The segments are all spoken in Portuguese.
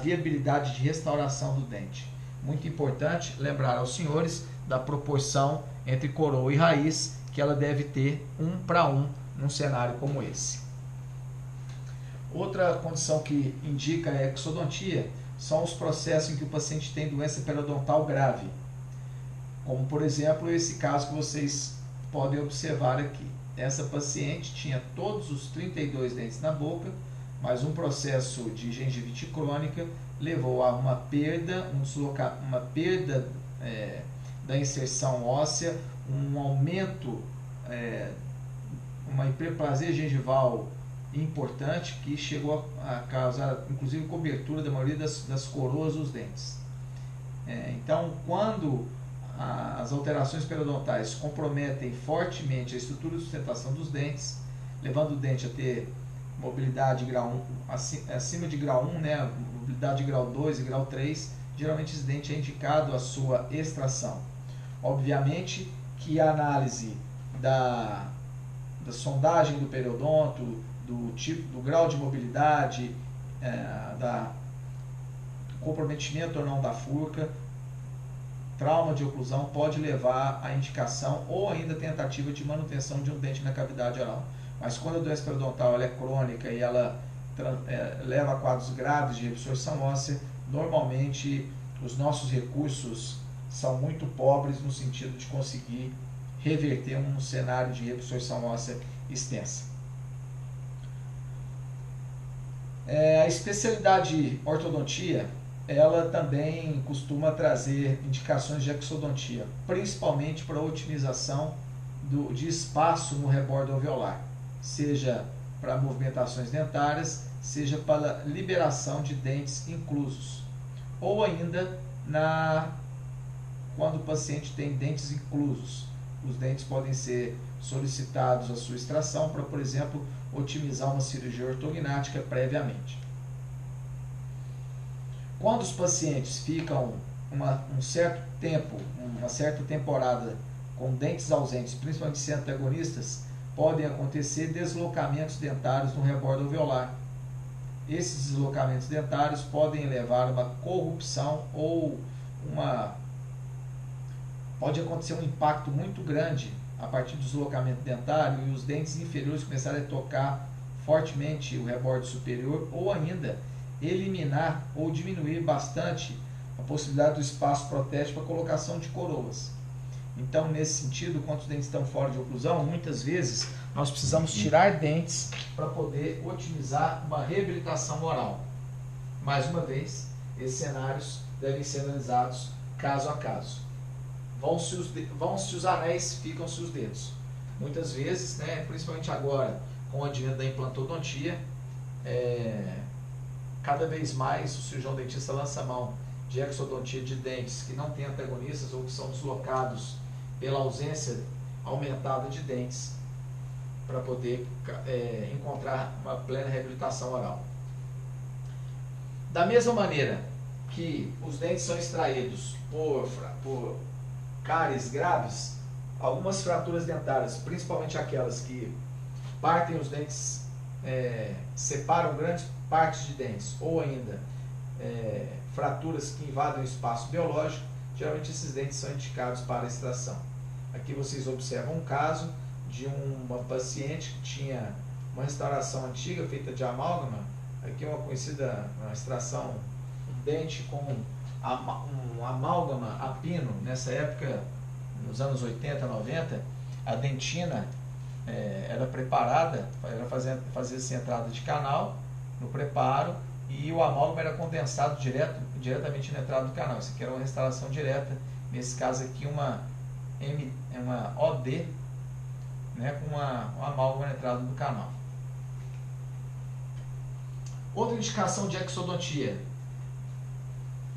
viabilidade de restauração do dente. Muito importante lembrar aos senhores da proporção entre coroa e raiz, que ela deve ter 1:1 num cenário como esse. Outra condição que indica a exodontia são os processos em que o paciente tem doença periodontal grave, como por exemplo esse caso que vocês podem observar aqui. Essa paciente tinha todos os 32 dentes na boca, mas um processo de gengivite crônica levou a uma perda, da inserção óssea, um aumento, uma hiperplasia gengival importante que chegou a causar inclusive cobertura da maioria das coroas dos dentes. Então, quando as alterações periodontais comprometem fortemente a estrutura de sustentação dos dentes, levando o dente a ter mobilidade de grau 1, acima de grau 1, né, mobilidade de grau 2 e grau 3, geralmente esse dente é indicado a sua extração. Obviamente que a análise da sondagem do periodonto, do grau de mobilidade, do comprometimento ou não da furca, trauma de oclusão pode levar à indicação ou ainda tentativa de manutenção de um dente na cavidade oral. Mas quando a doença periodontal ela é crônica e ela leva a quadros graves de reabsorção óssea, normalmente os nossos recursos são muito pobres no sentido de conseguir reverter um cenário de reabsorção óssea extensa. A especialidade ortodontia, ela também costuma trazer indicações de exodontia, principalmente para a otimização de espaço no rebordo alveolar, seja para movimentações dentárias, seja para liberação de dentes inclusos, ou ainda quando o paciente tem dentes inclusos. Os dentes podem ser solicitados a sua extração para, por exemplo, otimizar uma cirurgia ortognática previamente. Quando os pacientes ficam um certo tempo, uma certa temporada com dentes ausentes, principalmente se antagonistas, podem acontecer deslocamentos dentários no rebordo alveolar. Esses deslocamentos dentários podem levar a uma corrupção ou pode acontecer um impacto muito grande a partir do deslocamento dentário e os dentes inferiores começarem a tocar fortemente o rebordo superior, ou ainda eliminar ou diminuir bastante a possibilidade do espaço protético para a colocação de coroas. Então, nesse sentido, quando os dentes estão fora de oclusão, muitas vezes nós precisamos tirar dentes para poder otimizar uma reabilitação oral. Mais uma vez, esses cenários devem ser analisados caso a caso. Vão-se os anéis, ficam-se os dedos. Muitas vezes, né, principalmente agora, com o advento da implantodontia, cada vez mais o cirurgião dentista lança mão de exodontia de dentes que não têm antagonistas ou que são deslocados pela ausência aumentada de dentes para poder encontrar uma plena reabilitação oral. Da mesma maneira que os dentes são extraídos por cáries graves, algumas fraturas dentárias, principalmente aquelas que partem os dentes, separam grandes partes de dentes, ou ainda fraturas que invadem o espaço biológico, geralmente esses dentes são indicados para extração. Aqui vocês observam um caso de uma paciente que tinha uma restauração antiga feita de amálgama. Aqui é uma extração, um dente com um amálgama a pino. Nessa época, nos anos 80, 90, a dentina era preparada, fazia-se entrada de canal no preparo e o amálgama era condensado diretamente na entrada do canal. Isso aqui era uma restauração direta, nesse caso aqui uma OD, né, com um amálgama na entrada do canal. Outra indicação de exodontia: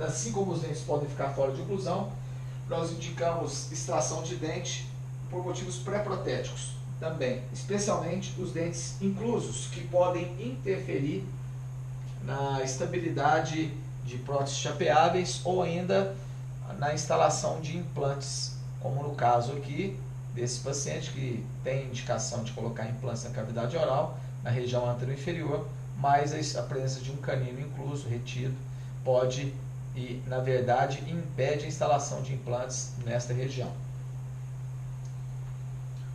assim como os dentes podem ficar fora de oclusão, nós indicamos extração de dente por motivos pré-protéticos também, especialmente os dentes inclusos, que podem interferir na estabilidade de próteses chapeáveis ou ainda na instalação de implantes, como no caso aqui desse paciente que tem indicação de colocar implantes na cavidade oral, na região anterior-inferior, mas a presença de um canino incluso, retido, pode e, na verdade, impede a instalação de implantes nesta região.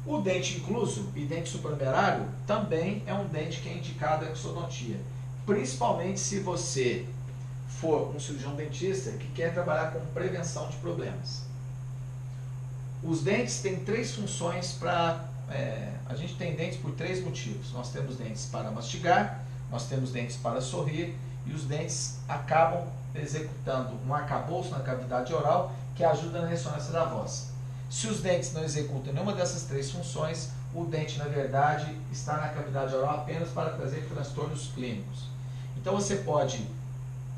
O dente incluso e dente supranumerário também é um dente que é indicado a exodontia, principalmente se você for um cirurgião dentista que quer trabalhar com prevenção de problemas. Os dentes têm três funções para... a gente tem dentes por três motivos. Nós temos dentes para mastigar, nós temos dentes para sorrir, e os dentes acabam executando um arcabouço na cavidade oral que ajuda na ressonância da voz. Se os dentes não executam nenhuma dessas três funções, o dente, na verdade, está na cavidade oral apenas para trazer transtornos clínicos. Então você pode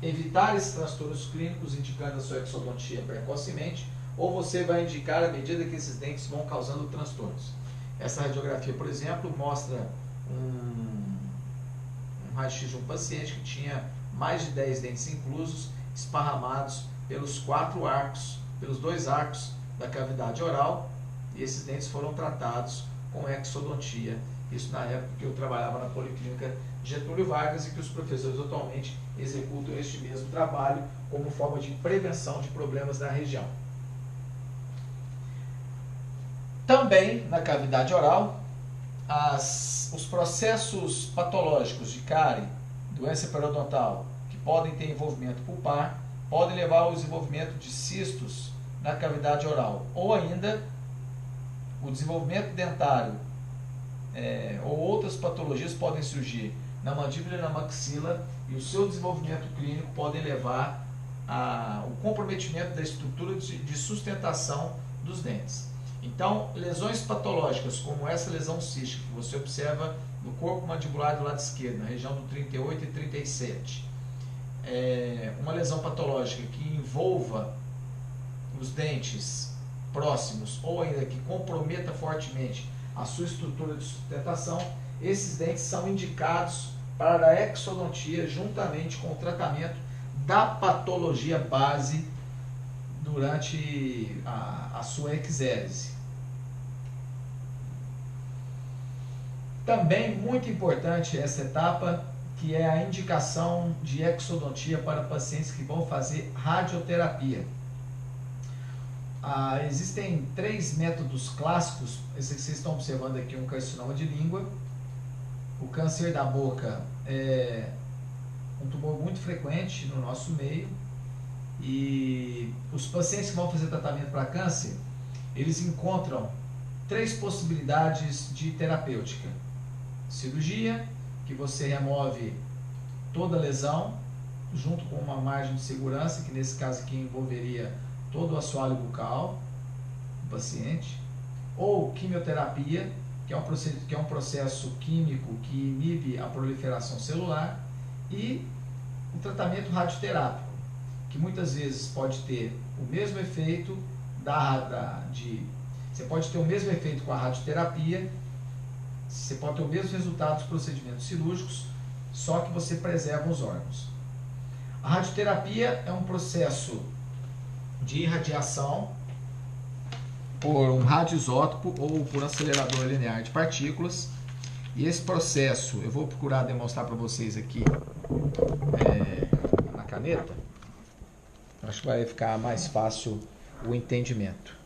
evitar esses transtornos clínicos indicando a sua exodontia precocemente, ou você vai indicar à medida que esses dentes vão causando transtornos. Essa radiografia, por exemplo, mostra um raio-x de um paciente que tinha mais de 10 dentes inclusos, esparramados pelos dois arcos da cavidade oral, e esses dentes foram tratados com exodontia. Isso na época que eu trabalhava na Policlínica Getúlio Vargas e que os professores atualmente executam este mesmo trabalho como forma de prevenção de problemas na região. Também na cavidade oral, os processos patológicos de cárie, doença periodontal, que podem ter envolvimento pulpar, podem levar ao desenvolvimento de cistos na cavidade oral, ou ainda o desenvolvimento dentário ou outras patologias podem surgir na mandíbula e na maxila, e o seu desenvolvimento clínico podem levar ao comprometimento da estrutura de sustentação dos dentes. Então, lesões patológicas como essa lesão cística que você observa no corpo mandibular do lado esquerdo, na região do 38 e 37, uma lesão patológica que envolva os dentes próximos ou ainda que comprometa fortemente a sua estrutura de sustentação, esses dentes são indicados para a exodontia juntamente com o tratamento da patologia base durante a sua exérese. Também muito importante essa etapa, que é a indicação de exodontia para pacientes que vão fazer radioterapia. Existem três métodos clássicos. Esse que vocês estão observando aqui é um carcinoma de língua. O câncer da boca é um tumor muito frequente no nosso meio, e os pacientes que vão fazer tratamento para câncer, eles encontram três possibilidades de terapêutica: cirurgia, que você remove toda a lesão junto com uma margem de segurança, que nesse caso aqui envolveria todo o assoalho bucal do paciente, ou quimioterapia, que é um processo químico que inibe a proliferação celular, e o tratamento radioterápico, que muitas vezes pode ter o mesmo efeito você pode ter o mesmo efeito com a radioterapia, você pode ter o mesmo resultado dos procedimentos cirúrgicos, só que você preserva os órgãos. A radioterapia é um processo de irradiação por um radioisótopo ou por acelerador linear de partículas, e esse processo eu vou procurar demonstrar para vocês aqui na caneta. Acho que vai ficar mais fácil o entendimento.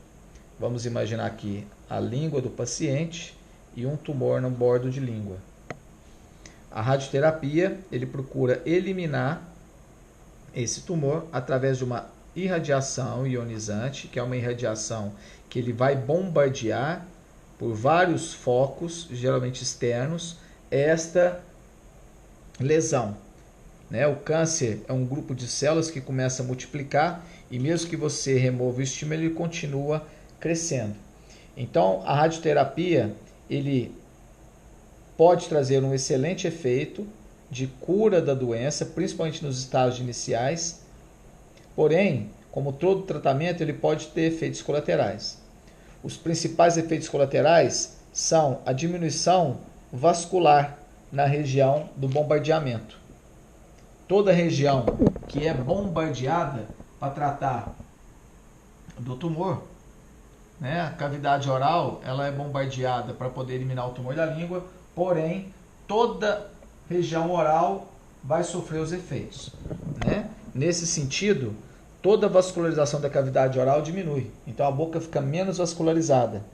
Vamos imaginar aqui a língua do paciente e um tumor no bordo de língua. A radioterapia, ele procura eliminar esse tumor através de uma irradiação ionizante, que é uma irradiação que ele vai bombardear por vários focos, geralmente externos, esta lesão. O câncer é um grupo de células que começa a multiplicar, e mesmo que você remova o estímulo, ele continua crescendo. Então, a radioterapia, ele pode trazer um excelente efeito de cura da doença, principalmente nos estágios iniciais. Porém, como todo tratamento, ele pode ter efeitos colaterais. Os principais efeitos colaterais são a diminuição vascular na região do bombardeamento. Toda região que é bombardeada para tratar do tumor, a cavidade oral, ela é bombardeada para poder eliminar o tumor da língua, porém toda região oral vai sofrer os efeitos. Nesse sentido, toda a vascularização da cavidade oral diminui, então a boca fica menos vascularizada.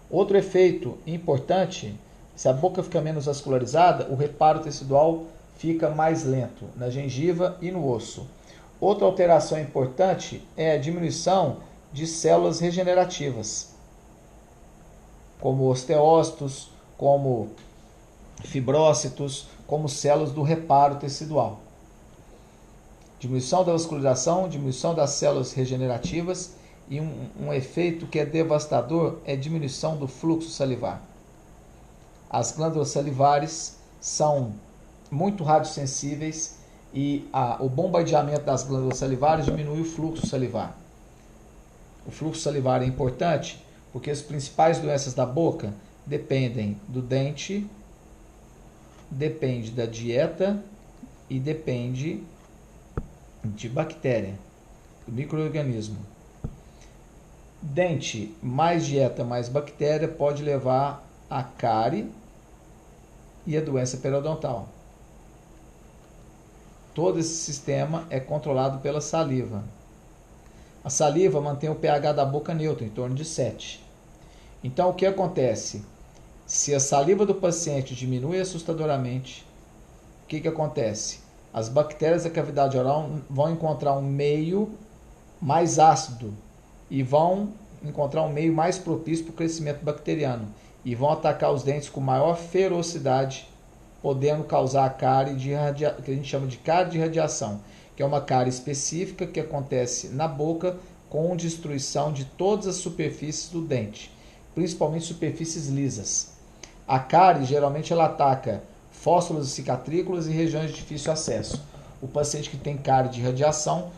Outro efeito importante, se a boca fica menos vascularizada, o reparo tecidual fica mais lento na gengiva e no osso. Outra alteração importante é a diminuição de células regenerativas, como osteócitos, como fibrócitos, como células do reparo tecidual. Diminuição da vascularização, diminuição das células regenerativas e um efeito que é devastador é a diminuição do fluxo salivar. As glândulas salivares são muito radiosensíveis e o bombardeamento das glândulas salivares diminui o fluxo salivar. O fluxo salivar é importante porque as principais doenças da boca dependem do dente, depende da dieta e depende de bactéria, do micro-organismo. Dente mais dieta mais bactéria pode levar a cárie e a doença periodontal. Todo esse sistema é controlado pela saliva. A saliva mantém o pH da boca neutro, em torno de 7. Então, o que acontece? Se a saliva do paciente diminui assustadoramente, o que acontece? As bactérias da cavidade oral vão encontrar um meio mais ácido e vão encontrar um meio mais propício para o crescimento bacteriano e vão atacar os dentes com maior ferocidade, podendo causar a cárie que a gente chama de cárie de radiação, que é uma cárie específica que acontece na boca com destruição de todas as superfícies do dente, principalmente superfícies lisas. A cárie geralmente ela ataca fósforos e cicatrículas e regiões de difícil acesso. O paciente que tem cárie de radiação